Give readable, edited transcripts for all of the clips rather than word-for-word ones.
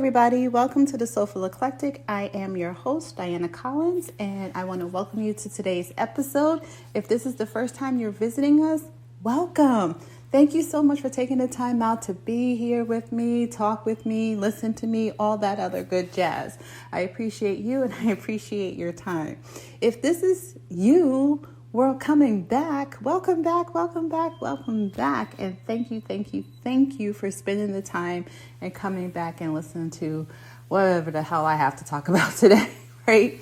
everybody. Welcome to the Soulful Eclectic. I am your host, Diana Collins, and I want to welcome you to today's episode. If this is the first time you're visiting us, welcome. Thank you so much for taking the time out to be here with me, talk with me, listen to me, all that other good jazz. I appreciate you and I appreciate your time. If this is you, we're coming back. Welcome back, welcome back, welcome back. And thank you for spending the time and coming back and listening to whatever the hell I have to talk about today, right?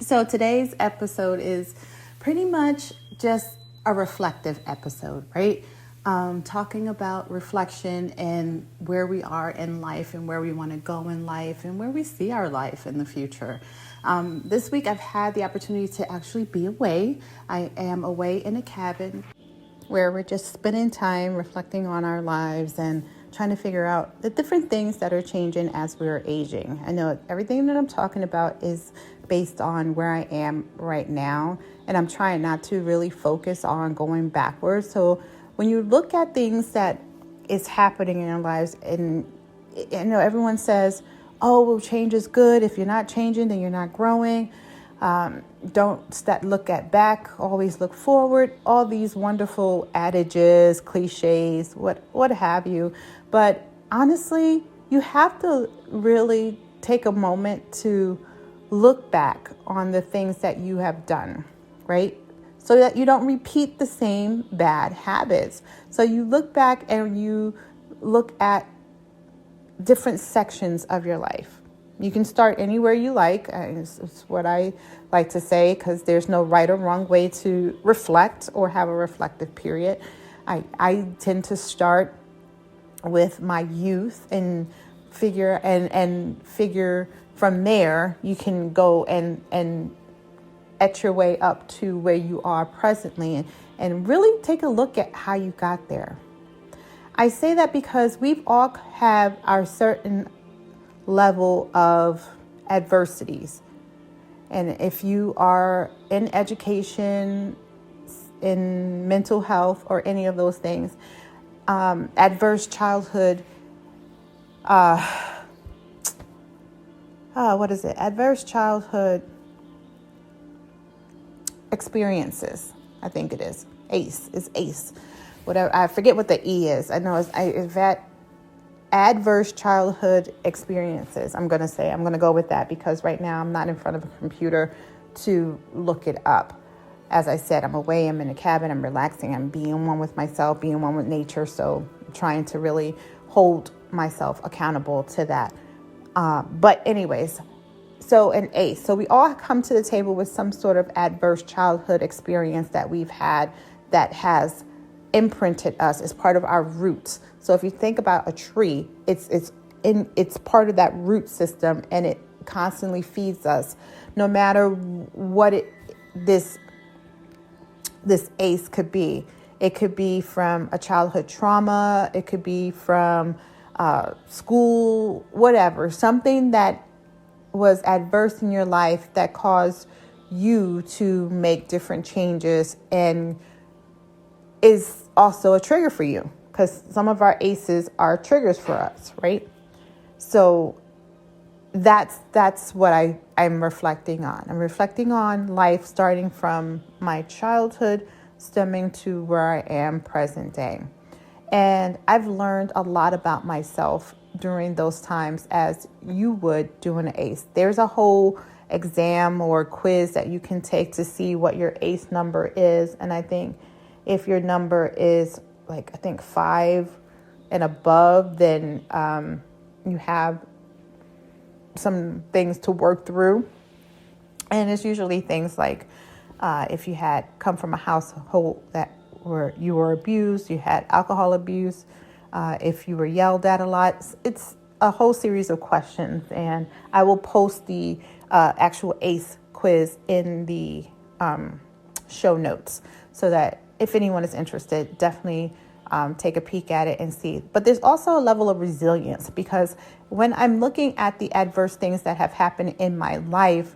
So today's episode is pretty much just a reflective episode, right? Talking about reflection and where we are in life and where we want to go in life and where we see our life in the future. This week I've had the opportunity to actually be away. I am away in a cabin where we're just spending time reflecting on our lives and trying to figure out the different things that are changing as we're aging. I know everything that I'm talking about is based on where I am right now, and I'm trying not to really focus on going backwards. So when you look at things that is happening in our lives, and you know, everyone says, oh, well, change is good. If you're not changing, then you're not growing. Don't look at back, always look forward. All these wonderful adages, cliches, what have you. But honestly, you have to really take a moment to look back on the things that you have done, right? So that you don't repeat the same bad habits. So you look back and you look at different sections of your life. You can start anywhere you like. It's what I like to say, because there's no right or wrong way to reflect or have a reflective period. I tend to start with my youth and figure from there. You can go and etch your way up to where you are presently and really take a look at how you got there. I say that because we've all have our certain level of adversities. And if you are in education, in mental health, or any of those things, adverse childhood, adverse childhood experiences, I think it is. ACE. Whatever, I forget what the E is. I know it's that adverse childhood experiences. I'm going to go with that because right now I'm not in front of a computer to look it up. As I said, I'm away, I'm in a cabin, I'm relaxing, I'm being one with myself, being one with nature. So I'm trying to really hold myself accountable to that. But anyways, so an ACE. So we all come to the table with some sort of adverse childhood experience that we've had that has imprinted us as part of our roots. So if you think about a tree, it's part of that root system, and it constantly feeds us, no matter what this ACE could be. It could be from a childhood trauma. It could be from school, whatever, something that was adverse in your life that caused you to make different changes and is also a trigger for you, because some of our ACEs are triggers for us, right? So that's what I'm reflecting on. I'm reflecting on life starting from my childhood, stemming to where I am present day. And I've learned a lot about myself during those times, as you would doing an ACE. There's a whole exam or quiz that you can take to see what your ACE number is. And I think if your number is 5 and above, then you have some things to work through. And it's usually things like if you had come from a household where you were abused, you had alcohol abuse, if you were yelled at a lot. It's a whole series of questions. And I will post the actual ACE quiz in the show notes so that if anyone is interested, definitely take a peek at it and see. But there's also a level of resilience, because when I'm looking at the adverse things that have happened in my life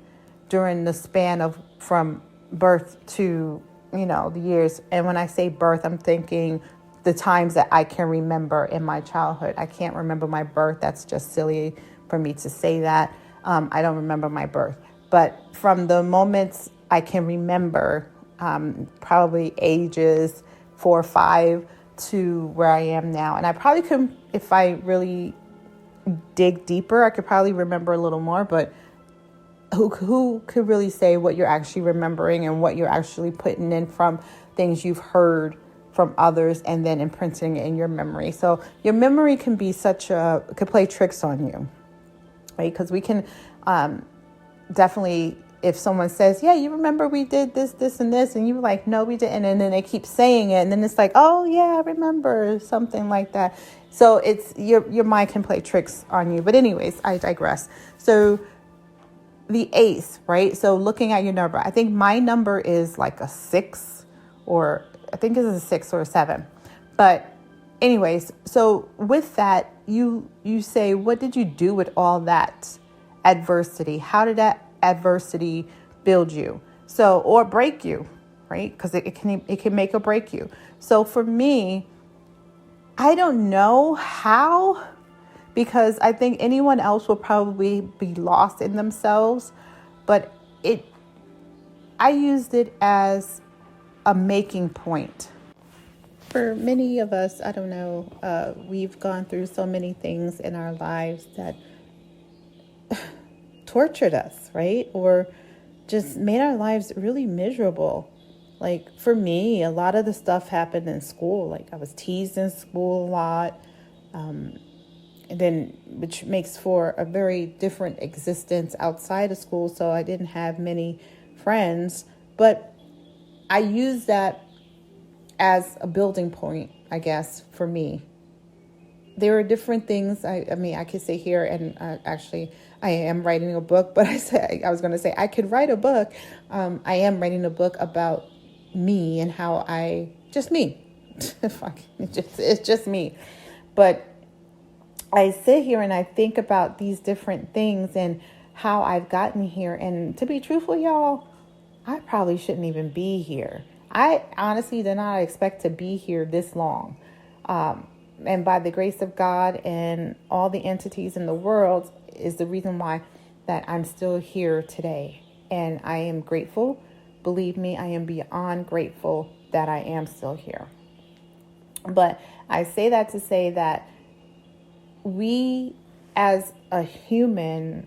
during the span of from birth to, the years. And when I say birth, I'm thinking the times that I can remember in my childhood. I can't remember my birth. That's just silly for me to say that. I don't remember my birth. But from the moments I can remember, probably ages 4 or 5 to where I am now. And I probably could, if I really dig deeper, I could probably remember a little more. But who could really say what you're actually remembering and what you're actually putting in from things you've heard from others and then imprinting it in your memory? So your memory can be could play tricks on you, right? Because we can definitely, if someone says, yeah, you remember we did this, this, and this, and you're like, no, we didn't. And then they keep saying it. And then it's like, oh, yeah, I remember, something like that. So it's your mind can play tricks on you. But anyways, I digress. So the ace, right? So looking at your number, I think my number is like a 6, or I think it's a 6 or a 7. But anyways, so with that, you say, what did you do with all that adversity? How did that adversity build you? So, or break you, right? Because it can make or break you. So for me, I don't know how, because I think anyone else will probably be lost in themselves, but I used it as a making point. For many of us, I don't know, we've gone through so many things in our lives that tortured us, right? Or just made our lives really miserable. Like for me, a lot of the stuff happened in school. Like I was teased in school a lot. And then, which makes for a very different existence outside of school. So I didn't have many friends, but I used that as a building point, I guess, for me. There are different things. I mean, I could sit here and actually, I am writing a book, but I was going to say I could write a book. I am writing a book about me and how just me. It's just me. But I sit here and I think about these different things and how I've gotten here. And to be truthful, y'all, I probably shouldn't even be here. I honestly did not expect to be here this long. And by the grace of God and all the entities in the world is the reason why that I'm still here today. And I am grateful. Believe me, I am beyond grateful that I am still here. But I say that to say that we as humans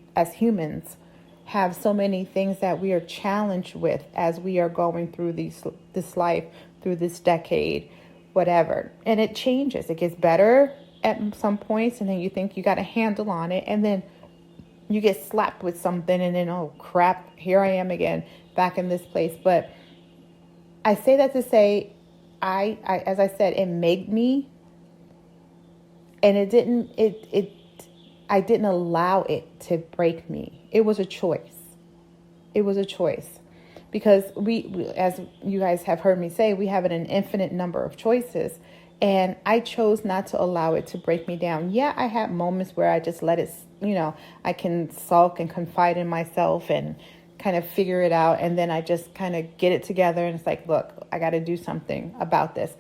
have so many things that we are challenged with as we are going through this life, through this decade, whatever. And it changes. It gets better at some points, and then you think you got a handle on it, and then you get slapped with something, and then, oh crap, here I am again, back in this place. But I say that to say, I as I said, it made me. And I didn't allow it to break me. It was a choice. It was a choice. Because we, as you guys have heard me say, we have an infinite number of choices. And I chose not to allow it to break me down. Yeah, I had moments where I just let it, I can sulk and confide in myself and kind of figure it out. And then I just kind of get it together. And it's like, look, I got to do something about this.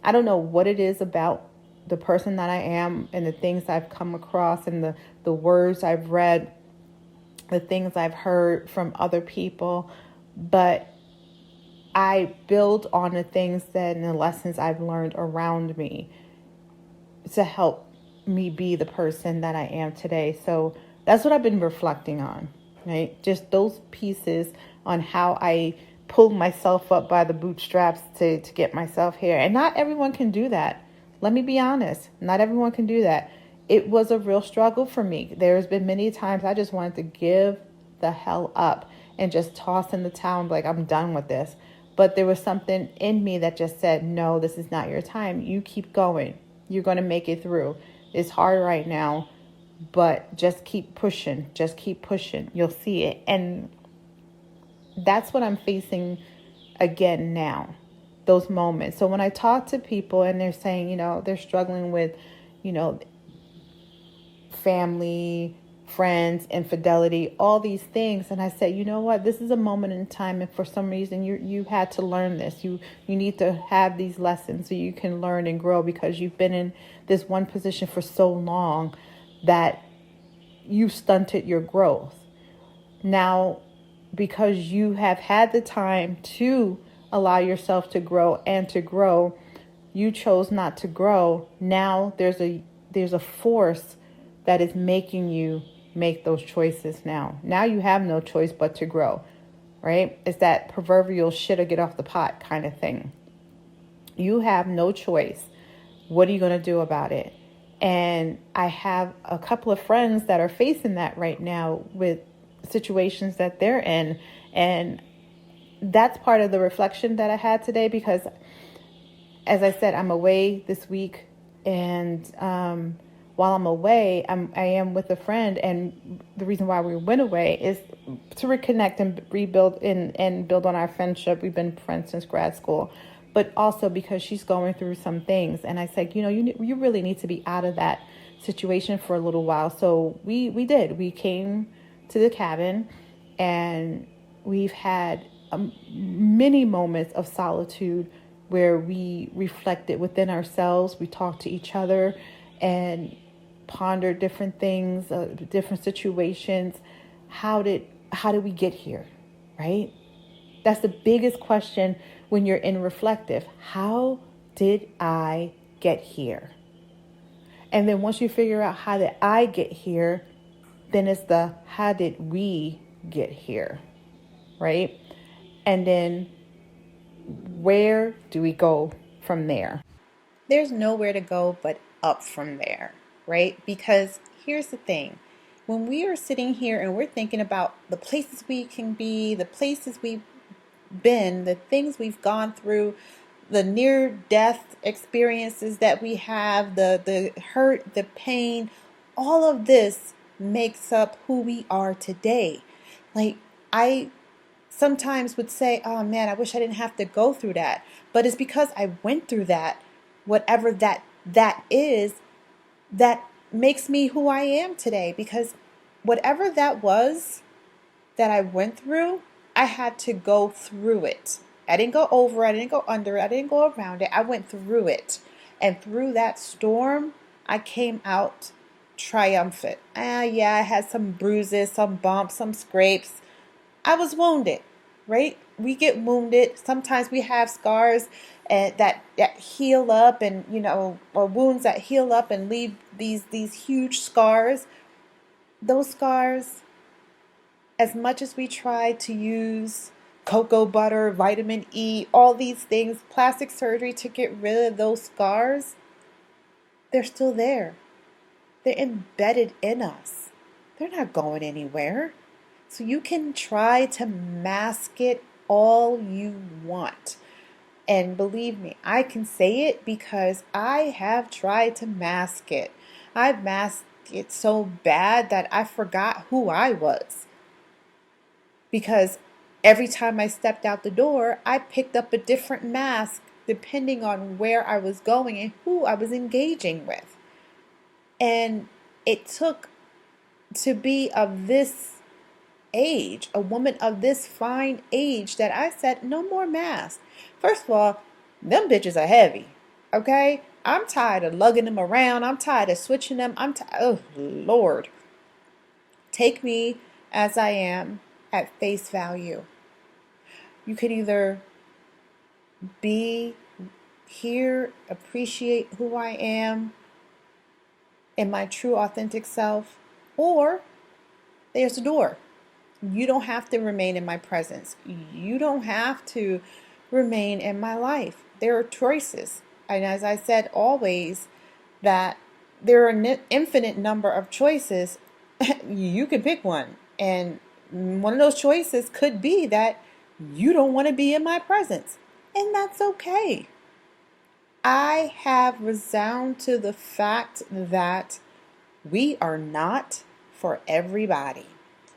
I don't know what it is about the person that I am and the things I've come across and the words I've read, the things I've heard from other people, but I build on the things and the lessons I've learned around me to help me be the person that I am today. So that's what I've been reflecting on, right? Just those pieces on how I pull myself up by the bootstraps to get myself here. And not everyone can do that. Let me be honest. Not everyone can do that. It was a real struggle for me. There's been many times I just wanted to give the hell up and just toss in the towel and be like, I'm done with this. But there was something in me that just said, no, this is not your time. You keep going. You're going to make it through. It's hard right now, but just keep pushing. Just keep pushing. You'll see it. And that's what I'm facing again now. Those moments. So when I talk to people and they're saying, they're struggling with, family, friends, infidelity, all these things. And I said, you know what, this is a moment in time, and for some reason you had to learn this. You need to have these lessons so you can learn and grow, because you've been in this one position for so long that you stunted your growth. Now, because you have had the time to allow yourself to grow and to grow, you chose not to grow. Now there's a force that is making you make those choices now. Now you have no choice but to grow, right? It's that proverbial shit or get off the pot kind of thing. You have no choice. What are you going to do about it? And I have a couple of friends that are facing that right now with situations that they're in. And that's part of the reflection that I had today, because as I said, I'm away this week, and while I'm away, I am with a friend, and the reason why we went away is to reconnect and rebuild and build on our friendship. We've been friends since grad school, but also because she's going through some things, and I said, you really need to be out of that situation for a little while. So we did. We came to the cabin, and we've had many moments of solitude where we reflected within ourselves. We talked to each other and pondered different things, different situations. How did we get here, right? That's the biggest question when you're in reflective. How did I get here? And then once you figure out how did I get here, then it's the how did we get here, right? And then where do we go from there? There's nowhere to go but up from there, right? Because here's the thing. When we are sitting here and we're thinking about the places we can be, the places we've been, the things we've gone through, the near-death experiences that we have, the hurt, the pain, all of this makes up who we are today. Like, I sometimes would say, oh man, I wish I didn't have to go through that. But it's because I went through that, whatever that is, that makes me who I am today. Because whatever that was that I went through, I had to go through it. I didn't go over it, I didn't go under it, I didn't go around it. I went through it. And through that storm, I came out triumphant. Yeah, I had some bruises, some bumps, some scrapes. I was wounded, right? We get wounded. Sometimes we have scars that heal up, and or wounds that heal up and leave these huge scars. Those scars, as much as we try to use cocoa butter, vitamin E, all these things, plastic surgery to get rid of those scars, they're still there. They're embedded in us. They're not going anywhere. So you can try to mask it all you want. And believe me, I can say it because I have tried to mask it. I've masked it so bad that I forgot who I was. Because every time I stepped out the door, I picked up a different mask depending on where I was going and who I was engaging with. And it took to be of this age, a woman of this fine age, that I said, no more masks. First of all, them bitches are heavy, okay? I'm tired of lugging them around. I'm tired of switching them. Oh, Lord. Take me as I am at face value. You could either be here, appreciate who I am in my true authentic self, or there's a door. You don't have to remain in my presence. You don't have to remain in my life. There are choices. And as I said always, that there are an infinite number of choices. You can pick one. And one of those choices could be that you don't want to be in my presence. And that's okay. I have resounded to the fact that we are not for everybody.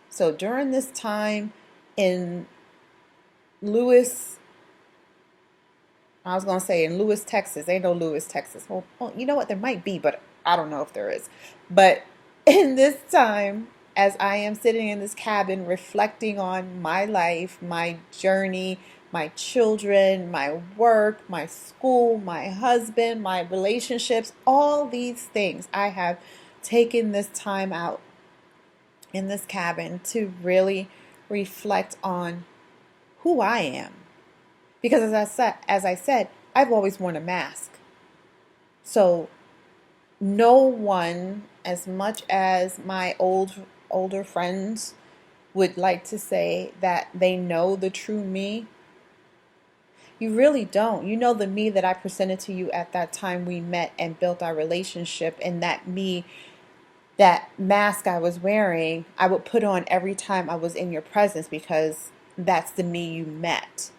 So during this time in Lewis, Texas. Ain't no Lewis, Texas. Well, you know what? There might be, but I don't know if there is. But in this time as I am sitting in this cabin reflecting on my life, my journey, my children, my work, my school, my husband, my relationships, all these things, I have taken this time out in this cabin to really reflect on who I am. Because as I said, I've always worn a mask. So no one, as much as my older friends would like to say that they know the true me, you really don't. You know the me that I presented to you at that time we met and built our relationship, and that me, that mask I was wearing, I would put on every time I was in your presence because that's the me you met.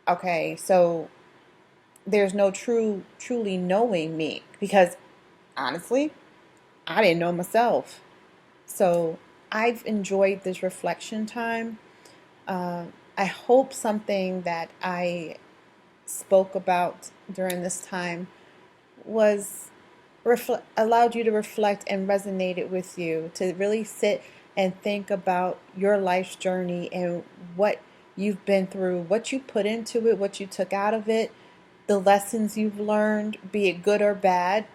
Okay, so there's no truly knowing me because honestly, I didn't know myself. So I've enjoyed this reflection time. I hope something that I spoke about during this time was allowed you to reflect and resonated with you, to really sit and think about your life's journey and what you've been through, what you put into it, what you took out of it, the lessons you've learned, be it good or bad.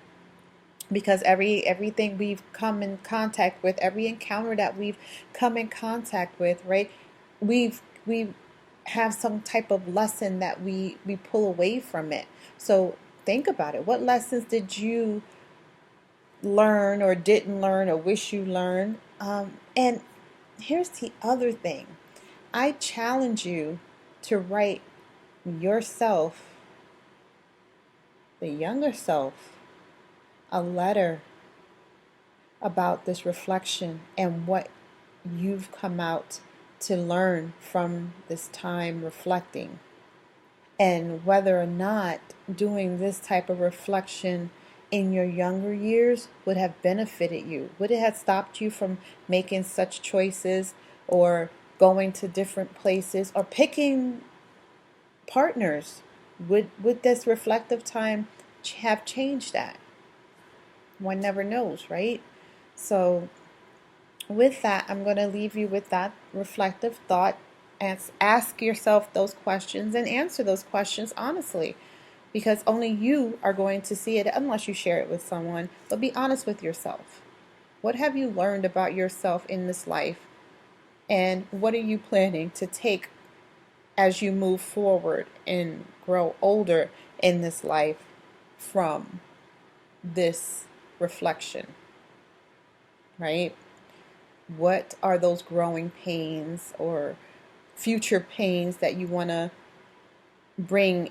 Because everything we've come in contact with, every encounter that we've come in contact with, right? We have some type of lesson that we pull away from it. So think about it. What lessons did you learn or didn't learn or wish you learned? And here's the other thing. I challenge you to write yourself, the younger self, a letter about this reflection and what you've come out to learn from this time reflecting, and whether or not doing this type of reflection in your younger years would have benefited you. Would it have stopped you from making such choices or going to different places or picking partners? Would this reflective time have changed that? One never knows, right? So with that, I'm going to leave you with that reflective thought, and ask yourself those questions and answer those questions honestly, because only you are going to see it unless you share it with someone. But be honest with yourself. What have you learned about yourself in this life, and what are you planning to take as you move forward and grow older in this life from this reflection, right? What are those growing pains or future pains that you want to bring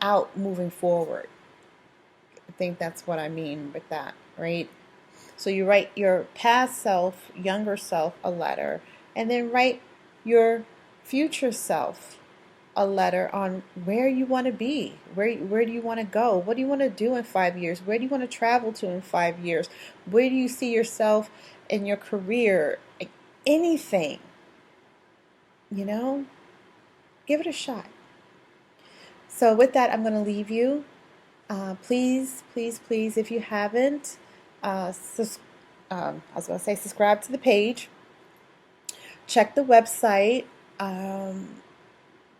out moving forward? I think that's what I mean with that, right? So you write your past self, younger self, a letter, and then write your future self a letter on where you want to be, where do you want to go, what do you want to do in 5 years, where do you want to travel to in 5 years, where do you see yourself in your career, anything, give it a shot. So with that, I'm going to leave you. Please, please, please, if you haven't, I was going to say subscribe to the page, check the website.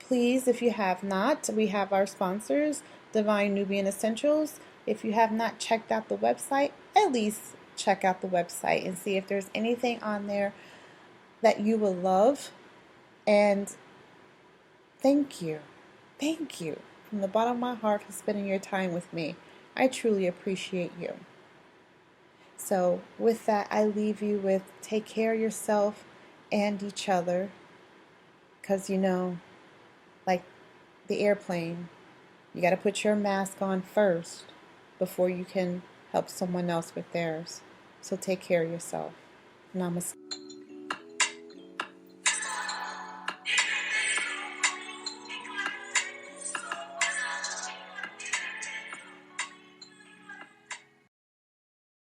Please, if you have not, we have our sponsors, Divine Nubian Essentials. If you have not checked out the website, at least check out the website and see if there's anything on there that you will love. And thank you from the bottom of my heart for spending your time with me. I truly appreciate you. So with that, I leave you with take care of yourself and each other, because like the airplane, you got to put your mask on first before you can help someone else with theirs. So take care of yourself. Namaste.